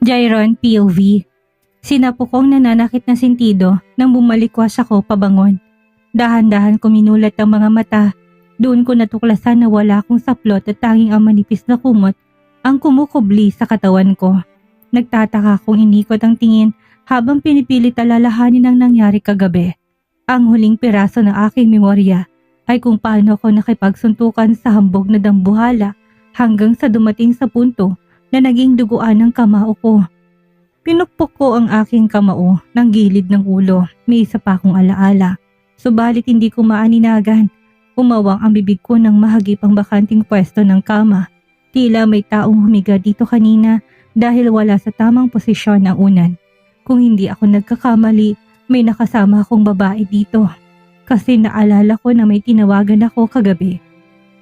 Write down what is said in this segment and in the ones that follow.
Jairon POV. Sinapo kong nananakit na sentido nang bumalikwas ako pabangon. Dahan-dahan ko minulat ang mga mata. Doon ko natuklasan na wala akong saplot at tanging ang manipis na kumot ang kumukubli sa katawan ko. Nagtataka kong inikot ang tingin habang pinipilit alalahanin ang nangyari kagabi. Ang huling piraso ng aking memorya ay kung paano ako nakipagsuntukan sa hambog na dambuhala hanggang sa dumating sa punto na naging duguan ang kamao ko. Pinukpok ko ang aking kamao ng gilid ng ulo. May isa pa akong alaala. Subalit hindi ko maaninagan. Umawang ang bibig ko nang mahagip ang bakanting pwesto ng kama. Tila may taong humiga dito kanina dahil wala sa tamang posisyon ang unan. Kung hindi ako nagkakamali, may nakasama akong babae dito. Kasi naalala ko na may tinawagan ako kagabi.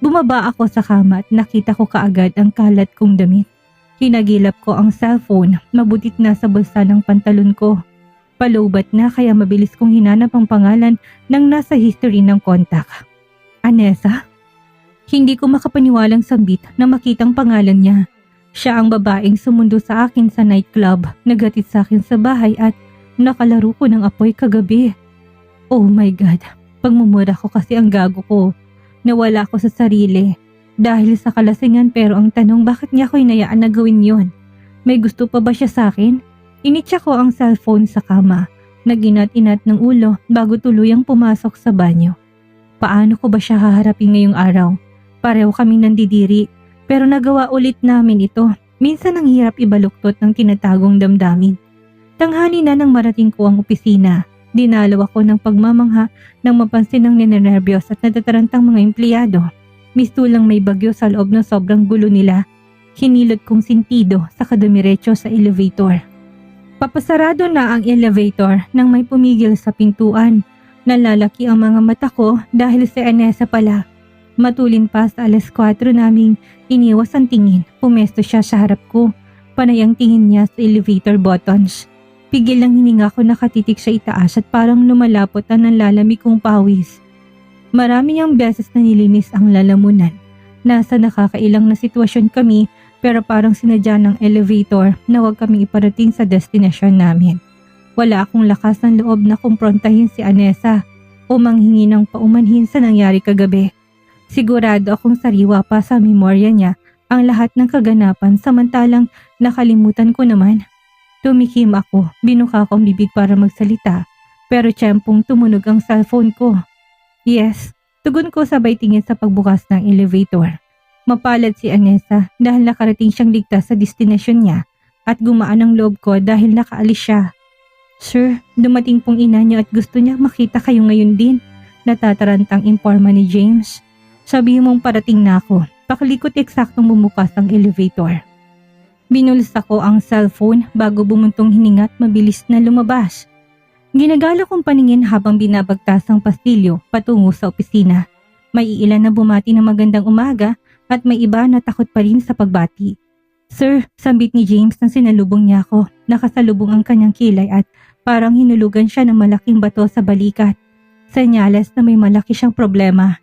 Bumaba ako sa kama at nakita ko kaagad ang kalat kong damit. Hinagilap ko ang cellphone, mabutit na sa bulsa ng pantalon ko. Palubat na kaya mabilis kong hinanap ang pangalan ng nasa history ng kontak. Anessa? Hindi ko makapaniwalang sambit na makitang pangalan niya. Siya ang babaeng sumundo sa akin sa nightclub, naghatid sa akin sa bahay at nakalaro ko ng apoy kagabi. Oh my God, pagmumura ko kasi ang gago ko. Nawala ko sa sarili. Dahil sa kalasingan pero ang tanong bakit niya ako hinayaan na gawin yon? May gusto pa ba siya sa akin? Initsa ko ang cellphone sa kama. Naginat-inat ng ulo bago tuluyang pumasok sa banyo. Paano ko ba siya haharapin ngayong araw? Pareho kami nandidiri pero nagawa ulit namin ito. Minsan ang hirap ibaluktot ng tinatagong damdamin. Tanghali na nang marating ko ang opisina. Dinalaw ako ng pagmamangha nang mapansin ng ninenervyos at natatarantang mga empleyado. Mistulang may bagyo sa loob ng sobrang gulo nila. Hinilot kong sintido sa kadumiretso sa elevator. Papasarado na ang elevator nang may pumigil sa pintuan. Nalalaki ang mga mata ko dahil si Anessa pala. Matulin pa sa 4:00 naming iniwas ang tingin. Pumesto siya sa harap ko. Panay ang tingin niya sa elevator buttons. Pigil lang hininga ko nakatitik sa itaas at parang lumalapot ang nanlalamig kong pawis. Marami niyang beses na nilinis ang lalamunan. Nasa nakakailang na sitwasyon kami pero parang sinadya ng elevator na huwag kaming iparating sa destinasyon namin. Wala akong lakas ng loob na kumprontahin si Anessa o manghingi ng paumanhin sa nangyari kagabi. Sigurado akong sariwa pa sa memorya niya ang lahat ng kaganapan samantalang nakalimutan ko naman. Tumikim ako, binuka ko ang bibig para magsalita pero tiyempong tumunog ang cellphone ko. Yes, tugon ko sabay tingin sa pagbukas ng elevator. Mapalad si Anessa dahil nakarating siyang ligtas sa destinasyon niya at gumaan ang loob ko dahil nakaalis siya. Sir, dumating pong ina niya at gusto niya makita kayo ngayon din. Natatarantang imporma ni James. Sabihin mong parating na ako. Pakalikot eksaktong bumukas ang elevator. Binulsa ko ang cellphone bago bumuntong hininga at mabilis na lumabas. Ginagala kong paningin habang binabagtas ang pastilyo patungo sa opisina. May ilan na bumati ng magandang umaga at may iba na takot pa rin sa pagbati. Sir, sambit ni James nang sinalubong niya ako. Nakasalubong ang kanyang kilay at parang hinulugan siya ng malaking bato sa balikat. Senyales na may malaki siyang problema.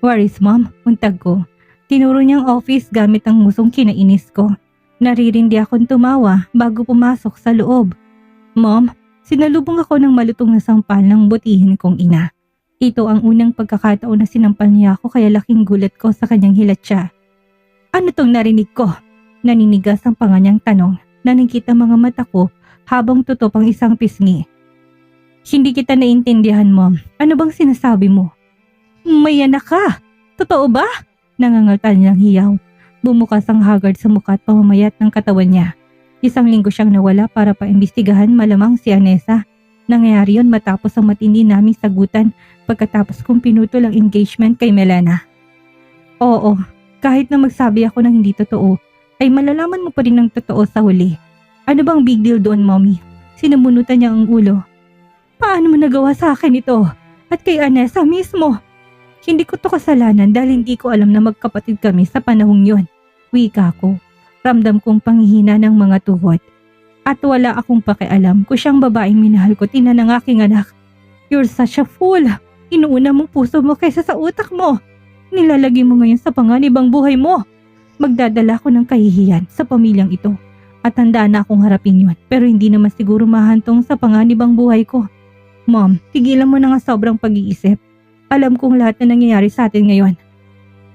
Where is mom? Untag ko. Tinuro niyang office gamit ang musong kinainis ko. Naririndi akong tumawa bago pumasok sa loob. Mom, sinalubong ako ng malutong na sampal ng butihin kong ina. Ito ang unang pagkakataon na sinampal niya ako kaya laking gulat ko sa kanyang hilatsa. Ano tong narinig ko? Naninigas ang panganyang tanong. Naningkit ang mga mata ko habang tutop ang isang pisngi. Hindi kita naintindihan, Mom. Ano bang sinasabi mo? May anak ka! Totoo ba? Nangangaltal niyang hiyaw. Bumukas ang haggard sa mukha at pamamayat ng katawan niya. 1 linggo siyang nawala para paimbestigahan malamang si Anessa. Nangyayari yon matapos ang matindi naming sagutan pagkatapos kong pinutol ang engagement kay Melana. Oo, kahit na magsabi ako ng hindi totoo, ay malalaman mo pa rin ng totoo sa huli. Ano bang big deal doon, Mommy? Sinamunutan niya ang ulo. Paano mo nagawa sa akin ito? At kay Anessa mismo? Hindi ko to kasalanan dahil hindi ko alam na magkapatid kami sa panahong yon. Wika ko. Ramdam kong panghihina ng mga tuhod. At wala akong pakialam kung siyang babaeng minahal ko tina ng aking anak. You're such a fool. Inuuna mo puso mo kaysa sa utak mo. Nilalagay mo ngayon sa panganib ang buhay mo. Magdadala ko ng kahihiyan sa pamilyang ito. At handa na akong harapin yun, pero hindi naman siguro mahantong sa panganib ang buhay ko. Mom, tigilan mo na nga sobrang pag-iisip. Alam kong lahat na nangyayari sa atin ngayon.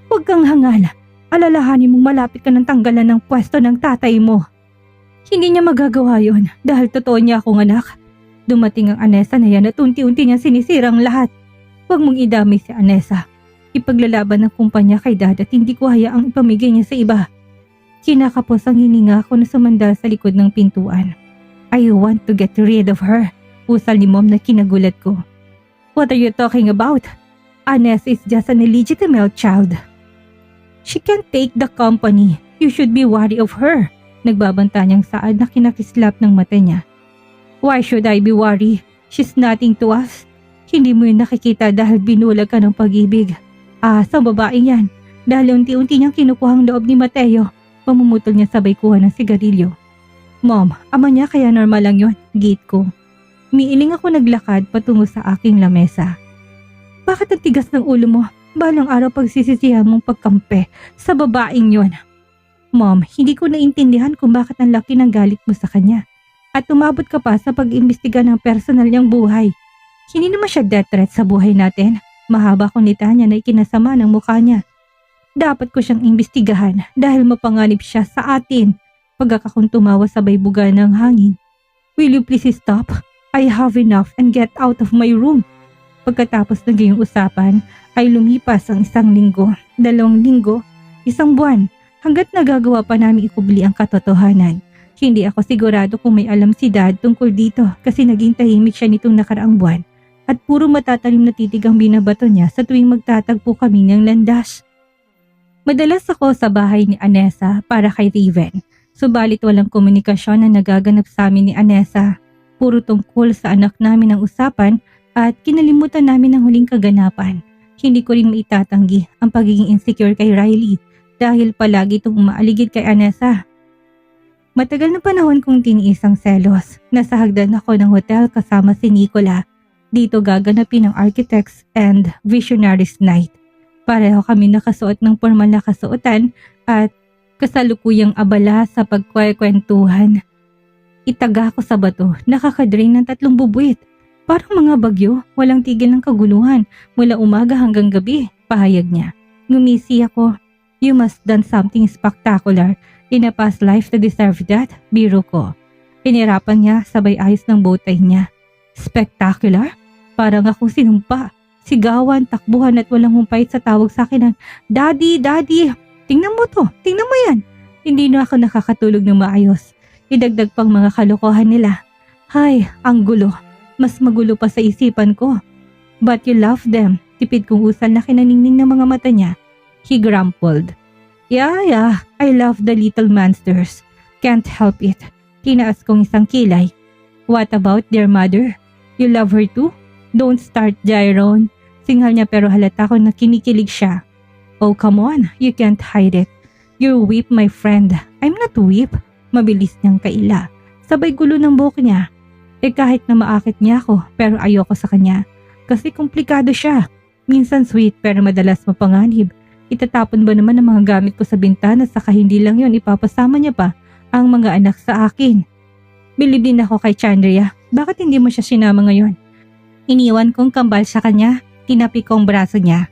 Huwag kang hangala. Alalahanin mong malapit ka ng tanggalan ng pwesto ng tatay mo. Hindi niya magagawa yon dahil totoo niya akong anak. Dumating ang Anessa na yan at unti-unti niya sinisirang lahat. Huwag mong idamay si Anessa. Ipaglalaban ng kumpanya kay Dad at hindi ko hayaang ipamigay niya sa iba. Kinakapos ang hininga ko na sumandal sa likod ng pintuan. I want to get rid of her. Usal ni Mom na kinagulat ko. What are you talking about? Anessa is just an illegitimate child. She can't take the company. You should be wary of her. Nagbabanta niyang saad na kinakislap ng mata niya. Why should I be worried? She's nothing to us. Hindi mo yun nakikita dahil binulag ka ng pag-ibig. Sa babaeng yan. Dahil unti-unti niyang kinukuhang loob ni Mateo. Pamumutol niya sabay kuha ng sigarilyo. Mom, ama niya kaya normal lang yon. Gate ko. Miiling ako naglakad patungo sa aking lamesa. Bakit ang tigas ng ulo mo? Balang araw pagsisisihan mong pagkampe sa babaeng yon. Mom, hindi ko naintindihan kung bakit ang laki ng galit mo sa kanya. At umabot ka pa sa pag-imbestiga ng personal niyang buhay. Hindi naman siya death threat sa buhay natin. Mahaba kong litanya na ikinasama ng mukha niya. Dapat ko siyang imbestigahan dahil mapanganib siya sa atin. Pagkakakong tumawa sabay buga ng hangin. Will you please stop? I have enough and get out of my room. Pagkatapos ng gayong usapan ay lumipas ang 1 linggo, 2 linggo, 1 buwan hanggat nagagawa pa namin ikubli ang katotohanan. Hindi ako sigurado kung may alam si Dad tungkol dito kasi naging tahimik siya nitong nakaraang buwan at puro matatalim na titig ang binabato niya sa tuwing magtatagpo kami ng landas. Madalas ako sa bahay ni Anessa para kay Raven. Subalit walang komunikasyon na nagaganap sa amin ni Anessa. Puro tungkol sa anak namin ang usapan at kinalimutan namin ang huling kaganapan. Hindi ko rin maitatanggi ang pagiging insecure kay Riley dahil palagi itong umaaligid kay Anessa. Matagal na panahon kong tiniis ang selos. Nasa hagdan ako ng hotel kasama si Nicola. Dito gaganapin ang Architects and Visionaries Night. Pareho kami nakasuot ng formal na kasuotan at kasalukuyang abala sa pagkwekwentuhan. Itaga ko sa bato, nakakadrain ng 3 bubuit. Parang mga bagyo, walang tigil ng kaguluhan mula umaga hanggang gabi, pahayag niya. Ngumisi ako. You must done something spectacular in a past life to deserve that, biro ko. Pinirapan niya sabay ayos ng bowtie niya. Spectacular? Parang akong sinumpa. Sigawan, takbuhan at walang humpay sa tawag sa akin ng Daddy, Daddy! Tingnan mo to, tingnan mo yan! Hindi na ako nakakatulog ng maayos. Idagdag pang mga kalokohan nila. Hay, ang gulo. Mas magulo pa sa isipan ko. But you love them. Tipid kong usal na kinaningning ng mga mata niya. He grumbled. Yeah, I love the little monsters. Can't help it. Tinaas kong isang kilay. What about their mother? You love her too? Don't start, Jairon. Singhal niya pero halata ko na kinikilig siya. Oh, come on. You can't hide it. You're weep, my friend. I'm not weep. Mabilis niyang kaila. Sabay gulo ng buhok niya. Kahit na maakit niya ako pero ayoko sa kanya. Kasi komplikado siya. Minsan sweet pero madalas mapanganib. Itatapon ba naman ang mga gamit ko sa bintana saka hindi lang yon ipapasama niya pa ang mga anak sa akin. Bilib din ako kay Chandria. Bakit hindi mo siya sinama ngayon? Iniwan kong kambal sa kanya. Tinapi kong braso niya.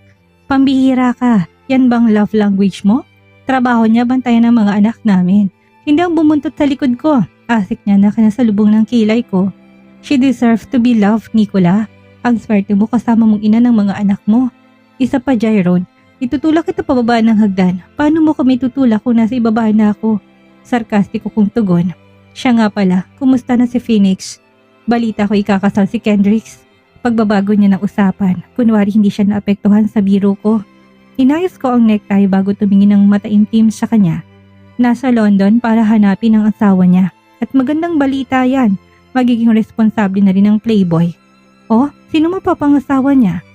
Pambihira ka. Yan bang love language mo? Trabaho niya bantayan ng mga anak namin. Hindi ang bumuntot sa likod ko. Asik niya na kinasalubong ng kilay ko. She deserves to be loved, Nicola. Ang swerte mo kasama mong ina ng mga anak mo. Isa pa, Jairon. Itutulak kita pababa ng hagdan. Paano mo kami tutulak kung nasa ibaba na ako? Sarkastiko kong tugon. Siya nga pala, kumusta na si Phoenix? Balita ko ikakasal si Kendricks. Pagbabago niya ng usapan, kunwari hindi siya naapektuhan sa biro ko. Inayos ko ang necktie bago tumingin ng mataimtim sa kanya. Nasa London para hanapin ang asawa niya. At magandang balita yan, magiging responsable na rin ng playboy. Oh, sino mapapangasawa niya?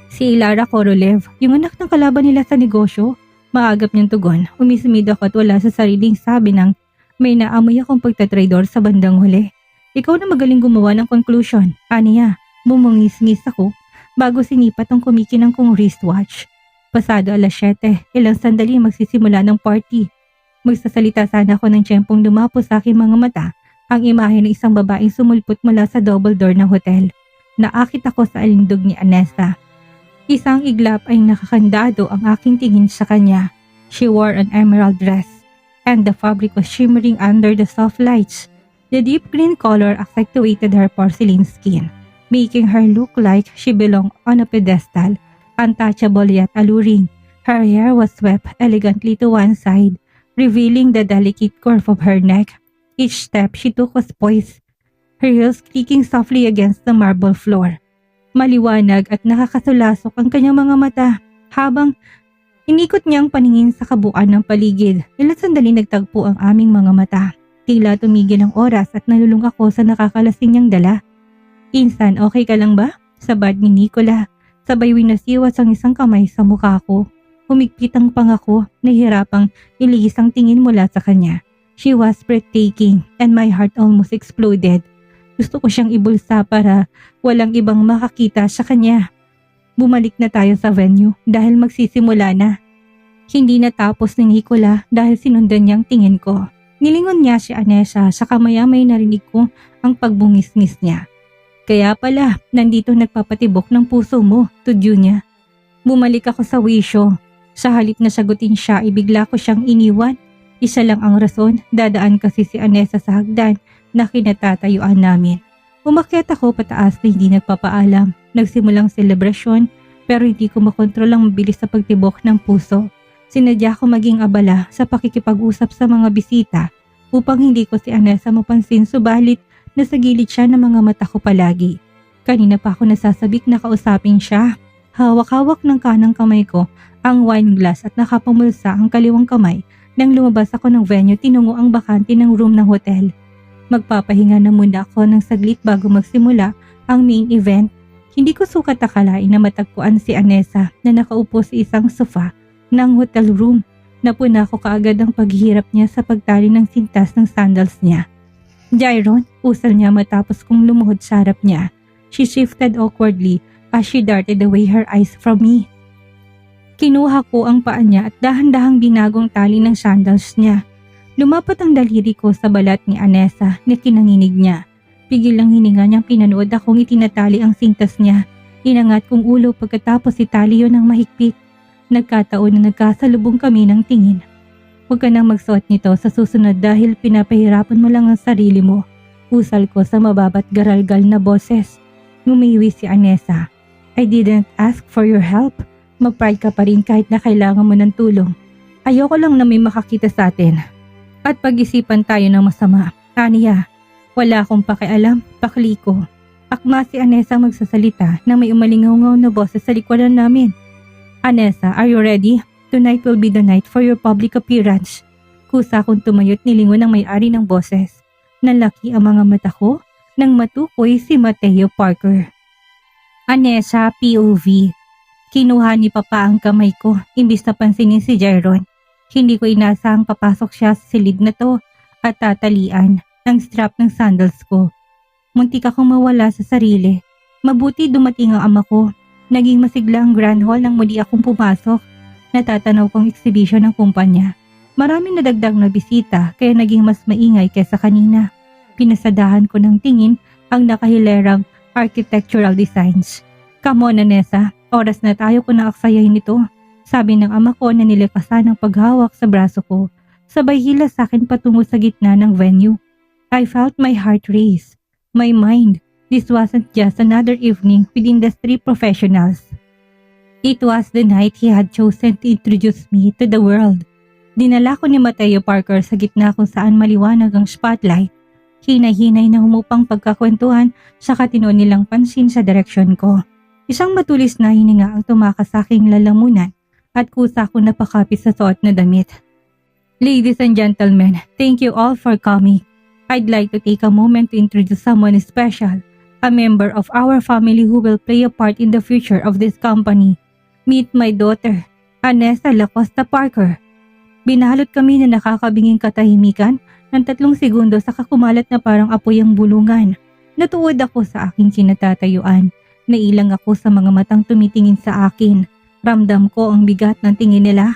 Si Ilara Korolev, yung anak ng kalaban nila sa negosyo. Maagap niyang tugon, umisimid ako at wala sa sariling sabi ng may naamoy akong pagtatraidor sa bandang huli. Ikaw na magaling gumawa ng conclusion, aniya. Bumungis-ngis ako bago sinipat ang kumikinang kong wristwatch. Pasado 7:00, ilang sandali magsisimula ng party. Magsasalita sana ako ng tiyempong dumapo sa aking mga mata ang imahe ng isang babaeng sumulpot mula sa double door ng hotel. Naakit ako sa alindog ni Anessa. Isang iglap ay nakakandado ang aking tingin sa kanya. She wore an emerald dress, and the fabric was shimmering under the soft lights. The deep green color accentuated her porcelain skin, making her look like she belonged on a pedestal, untouchable yet alluring. Her hair was swept elegantly to one side, revealing the delicate curve of her neck. Each step she took was poised, her heels creaking softly against the marble floor. Maliwanag at nakakasulasok ang kanyang mga mata habang inikot niyang paningin sa kabuuan ng paligid. Ilang sandali nagtagpo ang aming mga mata. Tila tumigil ang oras at nalulung ako sa nakakalasing niyang dala. "Insan, okay ka lang ba?" Sabad ni Nicola. Sabay winasiwas ang isang kamay sa mukha ko. Humigpit ang pangako, nahihirapang ilihis ang tingin mula sa kanya. She was breathtaking and my heart almost exploded. Gusto ko siyang ibulsa para walang ibang makakita sa kanya. Bumalik na tayo sa venue dahil magsisimula na. Hindi natapos ni Nicola dahil sinundan niyang tingin ko. Nilingon niya si Anessa saka maya-may narinig ko ang pagbungis-ngis niya. "Kaya pala, nandito nagpapatibok ng puso mo," tudyo niya. Bumalik ako sa wisyo. Sa halip na sagutin siya, ibigla ko siyang iniwan. Isa lang ang rason, dadaan kasi si Anessa sa hagdan na kinatatayuan namin. Umakyat ako pataas na hindi nagpapaalam. Nagsimulang selebrasyon pero hindi ko makontrol ang mabilis sa pagtibok ng puso. Sinadya ko maging abala sa pakikipag-usap sa mga bisita upang hindi ko si Anessa mapansin, subalit nasa gilid siya ng mga mata ko palagi. Kanina pa ako nasasabik na kausapin siya. Hawak-hawak ng kanang kamay ko ang wine glass at nakapamulsa ang kaliwang kamay. Nang lumabas ako ng venue, tinungo ang bakante ng room ng hotel. Magpapahinga na muna ako ng saglit bago magsimula ang main event. Hindi ko sukat akalain na matagpuan si Anessa na nakaupo sa isang sofa ng hotel room. Napuna ko kaagad ang paghihirap niya sa pagtali ng sintas ng sandals niya. "Jairon," usal niya matapos kong lumuhod sa harap niya. She shifted awkwardly as she darted away her eyes from me. Kinuha ko ang paa niya at dahan-dahang binagong tali ng sandals niya. Lumapat ang daliri ko sa balat ni Anessa na kinanginig niya. Pigil ang hininga niyang pinanood akong itinatali ang sintas niya. Inangat kong ulo pagkatapos itali yon ng mahigpit. Nagkataon na nagkasalubong kami ng tingin. "Huwag ka nang magsuot nito sa susunod dahil pinapahirapan mo lang ang sarili mo." Usal ko sa mababat garalgal na boses. Ngumiwi si Anessa. "I didn't ask for your help. Mag-pride ka pa rin kahit na kailangan mo ng tulong. Ayoko lang na may makakita sa atin at pag-isipan tayo ng masama." "Aniya, wala akong pakialam, pakli ko." Akma si Anessa magsasalita na may umalingaw-ngaw na boses sa likuran namin. "Anessa, are you ready? Tonight will be the night for your public appearance." Kusa akong tumayo't nilingon ng may-ari ng boses. Nalaki ang mga mata ko nang matukoy si Mateo Parker. Anessa POV. Kinuha ni Papa ang kamay ko, imbis na pansinin si Jairon. Hindi ko inasahang papasok siya sa silid na to at tatalian ang strap ng sandals ko. Muntik akong mawala sa sarili. Mabuti dumating ang ama ko. Naging masigla ang grand hall nang muli akong pumasok. Natatanaw kong exhibition ng kumpanya. Maraming nadagdag na bisita kaya naging mas maingay kaysa kanina. Pinasadahan ko ng tingin ang nakahilerang architectural designs. "Come on, Anessa. Oras na tayo kung naaksayahin ito," sabi ng ama ko na nilikasan ng paghawak sa braso ko. Sabay hila sa akin patungo sa gitna ng venue. I felt my heart race. My mind. This wasn't just another evening with industry professionals. It was the night he had chosen to introduce me to the world. Dinala ko ni Mateo Parker sa gitna kung saan maliwanag ang spotlight. Hinay-hinay na humupang pagkakwentuhan saka tinuon nilang pansin sa direksyon ko. Isang matulis na hininga ang tumakas sa aking lalamunan at kusa akong napakapit sa suot na damit. "Ladies and gentlemen, thank you all for coming. I'd like to take a moment to introduce someone special, a member of our family who will play a part in the future of this company. Meet my daughter, Anessa Lacosta Parker." Binalot kami na nakakabinging katahimikan ng 3 segundo saka kumalat na parang apoy ang bulungan. Natuod ako sa aking kinatatayuan. Nailang ako sa mga matang tumitingin sa akin. Ramdam ko ang bigat ng tingin nila.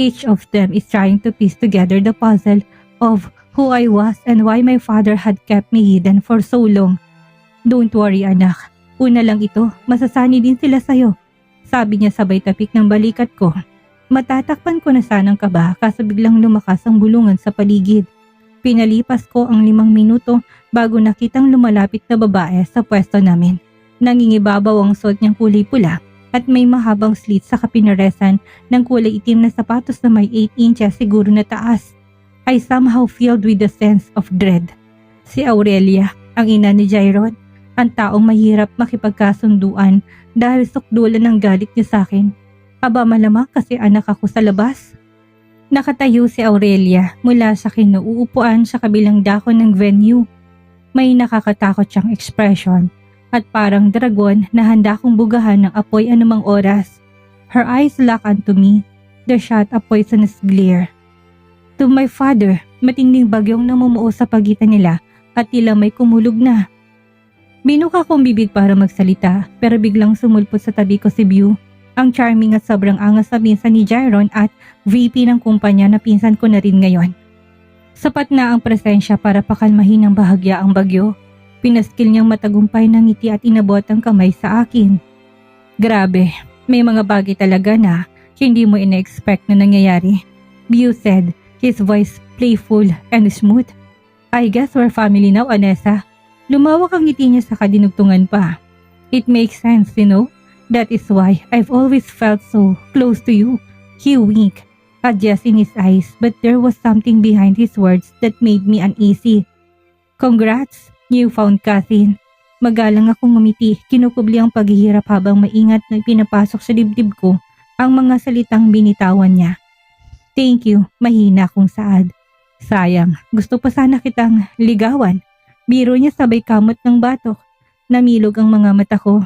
Each of them is trying to piece together the puzzle of who I was and why my father had kept me hidden for so long. Don't worry anak, una lang ito, masasani din sila sa'yo. Sabi niya sabay tapik ng balikat ko. Matatakpan ko na sanang kaba kaso biglang lumakas ang bulungan sa paligid. Pinalipas ko ang 5 minuto bago nakitang lumalapit na babae sa pwesto namin. Nangingibabaw ang suot niyang kulay pula at may mahabang slit sa kapinaresan ng kulay itim na sapatos na may 8 inches siguro na taas. I somehow filled with a sense of dread. Si Aurelia, ang ina ni Jairon, ang taong mahirap makipagkasunduan dahil sukdulan ng galit niya sa akin. Aba malamang kasi anak ako sa labas. Nakatayo si Aurelia mula sa kinuupuan sa kabilang dako ng venue. May nakakatakot siyang ekspresyon at parang dragon na handa kong bugahan ng apoy anumang oras. Her eyes lock onto me, they shot a poisonous glare. To my father, matinding bagyong namumuo sa pagitan nila at tila may kumulog na. Binuka kong bibig para magsalita pero biglang sumulpot sa tabi ko si Beau, ang charming at sobrang angas na pinsan ni Jairon at VP ng kumpanya na pinsan ko na rin ngayon. Sapat na ang presensya para pakalmahin ng bahagya ang bagyo. Pinaskil niyang matagumpay ng ngiti at inabot ang kamay sa akin. Grabe, may mga bagay talaga na hindi mo ina-expect na nangyayari. Beau said, his voice playful and smooth. I guess we're family now, Anessa. Lumawak ang ngiti niya sa kadinugtungan pa. It makes sense, you know? That is why I've always felt so close to you. He winked, a jest in his eyes, but there was something behind his words that made me uneasy. Congrats, newfound cousin. Magalang akong ngumiti, kinukubli ang paghihirap habang maingat na pinapasok sa dibdib ko ang mga salitang binitawan niya. Thank you, mahina akong saad. Sayang, gusto pa sana kitang ligawan. Biro niya sabay kamot ng batok. Namilog ang mga mata ko.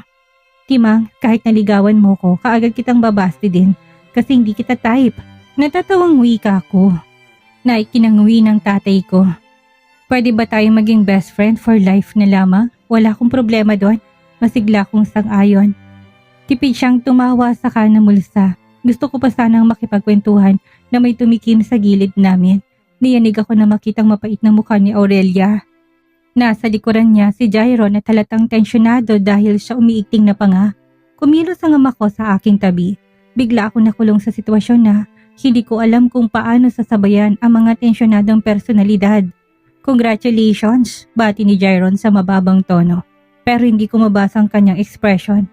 Timang, kahit naligawan mo ko, kaagad kitang babasti din kasi hindi kita type. Natatawang wika ko na ikinangwi ng tatay ko. Pwede ba tayong maging best friend for life na lamang? Wala akong problema doon. Masigla kong sang-ayon. Tipid siyang tumawa sa kanang mulsa. Gusto ko pa sanang makipagkwentuhan na may tumikim sa gilid namin. Niyanig ako na makitang mapait na mukha ni Aurelia. Nasa likuran niya si Jairon at halatang tensyonado dahil siya umiikting na panga. Kumilos ang ama ko sa aking tabi. Bigla ako nakulong sa sitwasyon na hindi ko alam kung paano sasabayan ang mga tensyonadong personalidad. Congratulations, bati ni Jairon sa mababang tono. Pero hindi ko mabasa ang kanyang expression.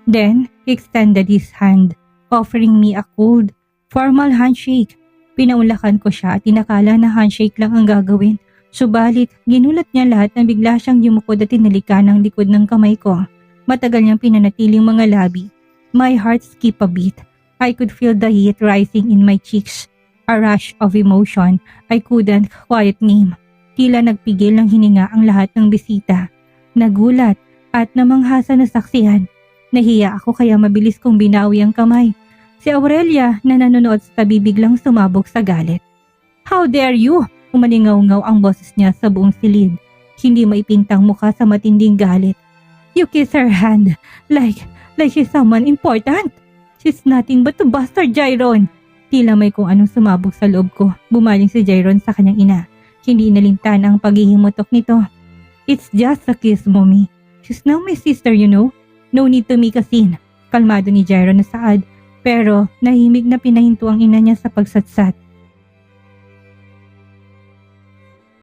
Then, he extended his hand, offering me a cold, formal handshake. Pinaulakan ko siya at tinakala na handshake lang ang gagawin. Subalit, ginulat niya lahat na bigla siyang yumukod at tinalikan ang likod ng kamay ko. Matagal niyang pinanatiling mga labi. My heart skipped a beat. I could feel the heat rising in my cheeks. A rush of emotion I couldn't quite name. Tila nagpigil ng hininga ang lahat ng bisita. Nagulat at namanghasa na saksihan. Nahiya ako kaya mabilis kong binawi ang kamay. Si Aurelia na nanonood sa tabi biglang sumabog sa galit. How dare you? Umalingaw-ngaw ang boses niya sa buong silid. Hindi maipintang mukha sa matinding galit. You kiss her hand like she's someone important. She's nothing but a bastard, Jairon. Tila may kung anong sumabog sa loob ko. Bumaling si Jairon sa kanyang ina. Hindi nalintan ang paghihimutok nito. It's just a kiss, mommy. She's now my sister, you know. No need to make a scene. Kalmado ni Jairon na saad. Pero nahimig na pinahinto ang ina niya sa pagsatsat.